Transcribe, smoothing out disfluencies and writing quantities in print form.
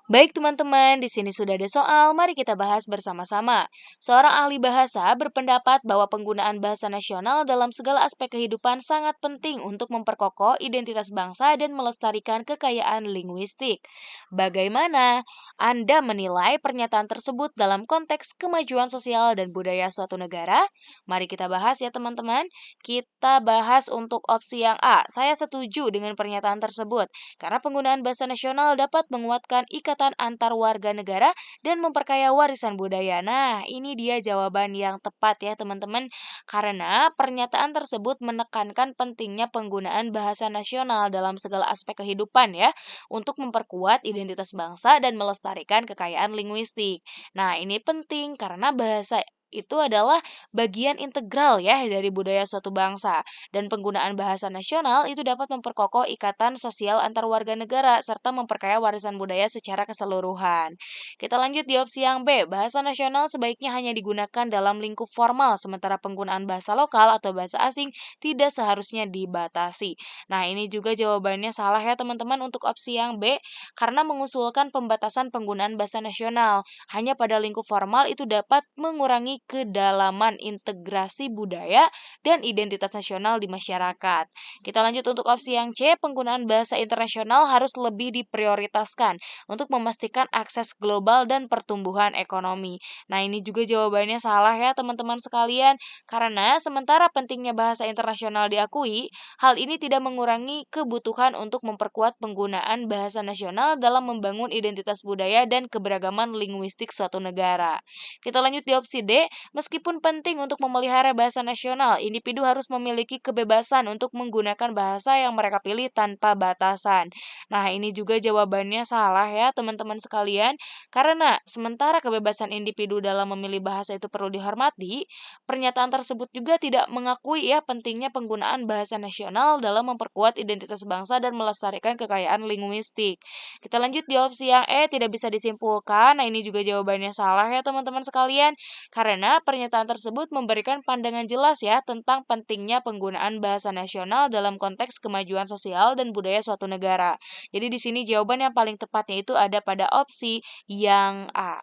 Baik teman-teman, di sini sudah ada soal, mari kita bahas bersama-sama. Seorang ahli bahasa berpendapat bahwa penggunaan bahasa nasional dalam segala aspek kehidupan sangat penting untuk memperkokoh identitas bangsa dan melestarikan kekayaan linguistik. Bagaimana Anda menilai pernyataan tersebut dalam konteks kemajuan sosial dan budaya suatu negara? Mari kita bahas ya teman-teman. Kita bahas untuk opsi yang A. Saya setuju dengan pernyataan tersebut karena penggunaan bahasa nasional dapat menguatkan ikatan antar warga negara dan memperkaya warisan budaya. Nah, ini dia jawaban yang tepat ya teman-teman. Karena pernyataan tersebut menekankan pentingnya penggunaan bahasa nasional dalam segala aspek kehidupan ya, untuk memperkuat identitas bangsa dan melestarikan kekayaan linguistik. Nah, ini penting karena bahasa itu adalah bagian integral ya dari budaya suatu bangsa dan penggunaan bahasa nasional itu dapat memperkokoh ikatan sosial antar warga negara serta memperkaya warisan budaya secara keseluruhan. Kita lanjut di opsi yang B. Bahasa nasional sebaiknya hanya digunakan dalam lingkup formal, sementara penggunaan bahasa lokal atau bahasa asing tidak seharusnya dibatasi. Nah, ini juga jawabannya salah ya teman-teman untuk opsi yang B, karena mengusulkan pembatasan penggunaan bahasa nasional hanya pada lingkup formal itu dapat mengurangi kedalaman integrasi budaya dan identitas nasional di masyarakat. Kita lanjut untuk opsi yang C, penggunaan bahasa internasional harus lebih diprioritaskan untuk memastikan akses global dan pertumbuhan ekonomi. Nah, ini juga jawabannya salah ya teman-teman sekalian, karena sementara pentingnya bahasa internasional diakui, hal ini tidak mengurangi kebutuhan untuk memperkuat penggunaan bahasa nasional dalam membangun identitas budaya dan keberagaman linguistik suatu negara. Kita lanjut di opsi D, meskipun penting untuk memelihara bahasa nasional, individu harus memiliki kebebasan untuk menggunakan bahasa yang mereka pilih tanpa batasan. Nah, ini juga jawabannya salah ya, teman-teman sekalian, karena sementara kebebasan individu dalam memilih bahasa itu perlu dihormati, pernyataan tersebut juga tidak mengakui ya pentingnya penggunaan bahasa nasional dalam memperkuat identitas bangsa dan melestarikan kekayaan linguistik. Kita lanjut di opsi yang E, tidak bisa disimpulkan. Nah, ini juga jawabannya salah ya, teman-teman sekalian. Karena pernyataan tersebut memberikan pandangan jelas ya tentang pentingnya penggunaan bahasa nasional dalam konteks kemajuan sosial dan budaya suatu negara. Jadi di sini jawaban yang paling tepatnya itu ada pada opsi yang A.